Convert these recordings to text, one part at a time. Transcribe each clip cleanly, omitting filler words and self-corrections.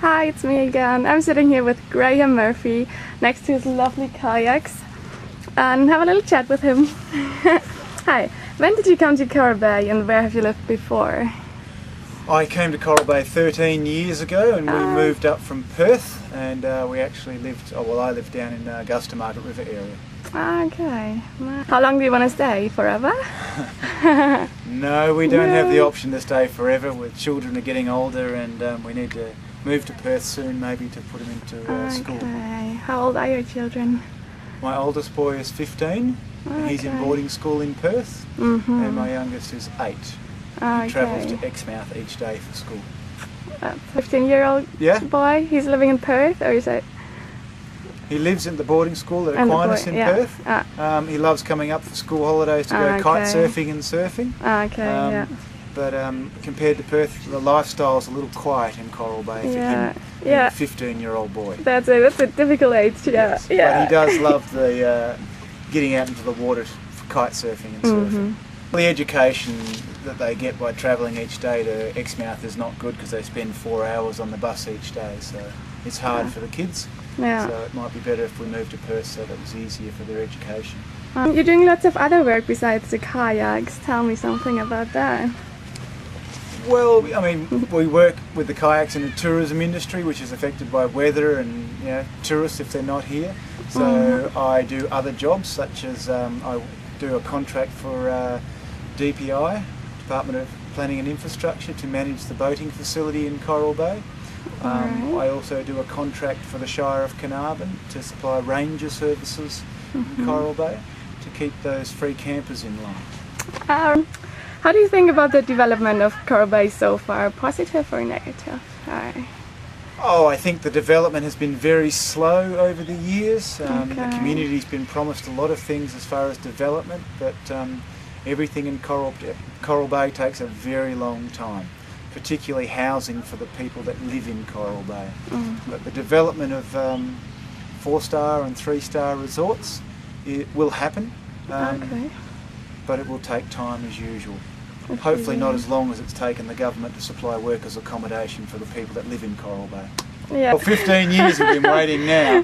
Hi, it's me again. I'm sitting here with Graham Murphy next to his lovely kayaks and have a little chat with him. Hi, when did you come to Coral Bay and where have you lived before? I came to Coral Bay 13 years ago and we moved up from Perth and we actually lived, I lived down in Augusta Market River area. Okay. How long do you want to stay? Forever? No, we don't have the option to stay forever. Children are getting older and we need to move to Perth soon, maybe to put them into school. Okay. How old are your children? My oldest boy is 15 and he's in boarding school in Perth and my youngest is 8. He travels to Exmouth each day for school. 15-year-old boy? He's living in Perth, or is it? He lives in the boarding school at Aquinas in Perth. He loves coming up for school holidays to go kite surfing and surfing. But compared to Perth, the lifestyle's a little quiet in Coral Bay for him, being a 15-year-old boy. That's a difficult age, Yes. But he does love the getting out into the water for kite surfing and surfing. The education that they get by travelling each day to Exmouth is not good because they spend 4 hours on the bus each day, so it's hard for the kids. So it might be better if we moved to Perth so that it was easier for their education. You're doing lots of other work besides the kayaks. Tell me something about that. Well, I mean, we work with the kayaks in the tourism industry, which is affected by weather and tourists if they're not here. So I do other jobs, such as I do a contract for DPI, Department of Planning and Infrastructure, to manage the boating facility in Coral Bay. I also do a contract for the Shire of Carnarvon to supply ranger services in Coral Bay to keep those free campers in line. How do you think about the development of Coral Bay so far? Positive or negative? I think the development has been very slow over the years. The community's been promised a lot of things as far as development, but everything in Coral Bay takes a very long time, particularly housing for the people that live in Coral Bay. But the development of 4-star and 3-star resorts, it will happen, but it will take time as usual. Hopefully not as long as it's taken the government to supply workers' accommodation for the people that live in Coral Bay. Well, 15 years we've been waiting now.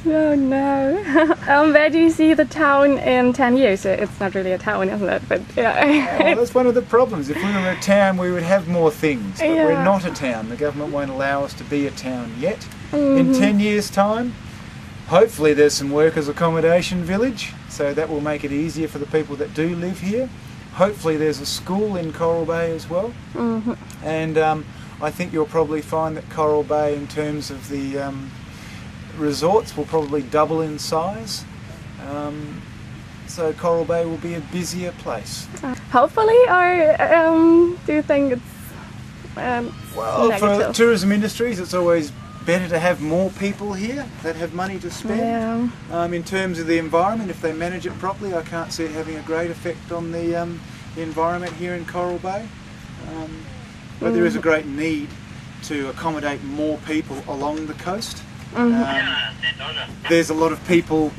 Oh no. Where do you see the town in 10 years? It's not really a town, isn't it? But well, that's one of the problems. If we were a town, we would have more things. But we're not a town. The government won't allow us to be a town yet. In 10 years' time, hopefully there's some workers' accommodation village, so that will make it easier for the people that do live here. Hopefully there's a school in Coral Bay as well. And I think you'll probably find that Coral Bay, in terms of the resorts, will probably double in size. So Coral Bay will be a busier place. Hopefully, or do you think it's well, negative? For tourism industries, it's always better to have more people here that have money to spend. In terms of the environment, if they manage it properly, I can't see it having a great effect on the environment here in Coral Bay. But there is a great need to accommodate more people along the coast. There's a lot of people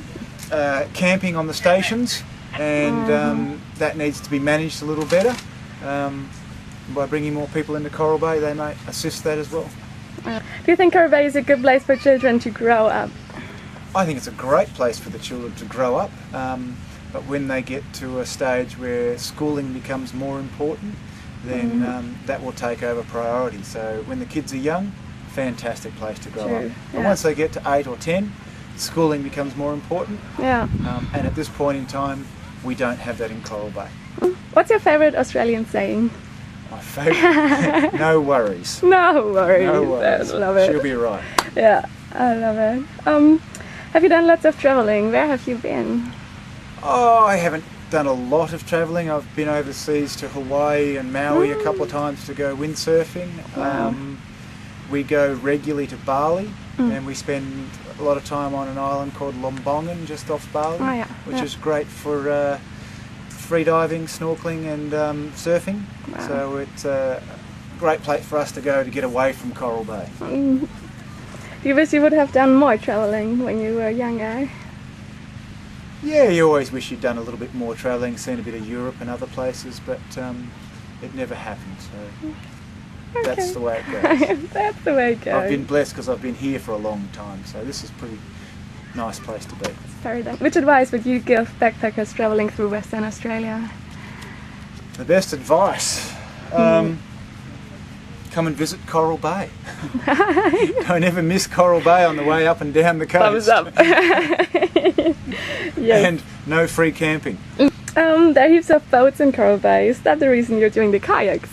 camping on the stations, and that needs to be managed a little better. By bringing more people into Coral Bay, they may assist that as well. Do you think Coral Bay is a good place for children to grow up? I think it's a great place for the children to grow up, but when they get to a stage where schooling becomes more important, then that will take over priority. So when the kids are young, fantastic place to grow up. But once they get to 8 or 10, schooling becomes more important. And at this point in time, we don't have that in Coral Bay. What's your favourite Australian saying? My favourite? No worries. No worries. No worries. I love it. She'll be right. Yeah, I love it. Have you done lots of travelling? Where have you been? I haven't done a lot of travelling. I've been overseas to Hawaii and Maui a couple of times to go windsurfing. We go regularly to Bali, and we spend a lot of time on an island called Lombongan just off Bali, which is great for free diving, snorkeling and surfing. So it's a great place for us to go to get away from Coral Bay. Do you wish you would have done more travelling when you were younger? Yeah, you always wish you'd done a little bit more travelling, seen a bit of Europe and other places, but it never happened. So That's the way it goes. That's the way it goes. I've been blessed because I've been here for a long time, so this is a pretty nice place to be. Very nice. Which advice would you give backpackers travelling through Western Australia? The best advice? Come and visit Coral Bay. Don't ever miss Coral Bay on the way up and down the coast. Thumbs up. Yes. And no free camping. There are heaps of boats in Coral Bay. Is that the reason you're doing the kayaks?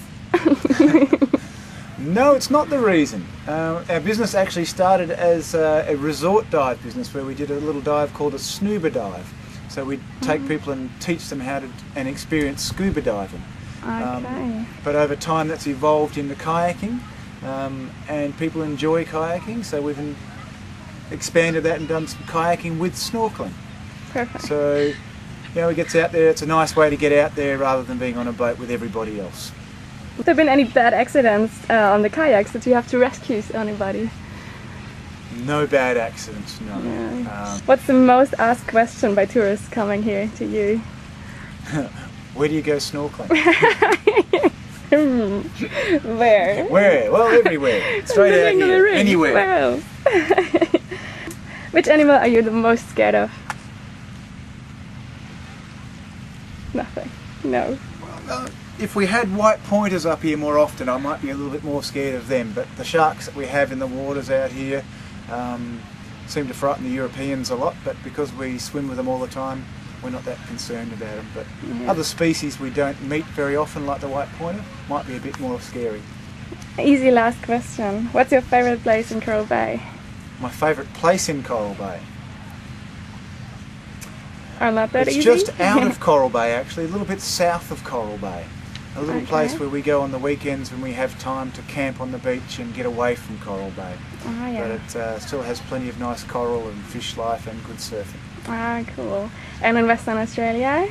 No, it's not the reason. Our business actually started as a resort dive business where we did a little dive called a snuba dive. So we'd take people and teach them how to and experience scuba diving. Okay. But over time that's evolved into kayaking, and people enjoy kayaking, so we've expanded that and done some kayaking with snorkeling. Perfect. So, it gets out there, it's a nice way to get out there rather than being on a boat with everybody else. Have there been any bad accidents on the kayaks that you have to rescue anybody? No bad accidents, no. Yeah. What's the most asked question by tourists coming here to you? Where do you go snorkeling? Where? Where? Well, everywhere. Straight out here. Anywhere. Where else? Which animal are you the most scared of? Nothing. No. Well, if we had white pointers up here more often, I might be a little bit more scared of them. But the sharks that we have in the waters out here seem to frighten the Europeans a lot. But because we swim with them all the time, we're not that concerned about them. But other species we don't meet very often, like the white pointer, might be a bit more scary. Easy last question. What's your favourite place in Coral Bay? My favourite place in Coral Bay? Or not that easy? It's just out of Coral Bay, actually, a little bit south of Coral Bay. A little place where we go on the weekends when we have time to camp on the beach and get away from Coral Bay. Oh, yeah. But it still has plenty of nice coral and fish life and good surfing. Ah, cool. And in Western Australia?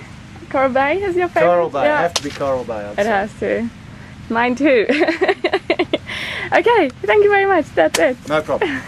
Coral Bay is your favourite? Coral Bay, yeah. Have to be Coral Bay, I'd say. It has to. Mine too. Okay, thank you very much. That's it. No problem.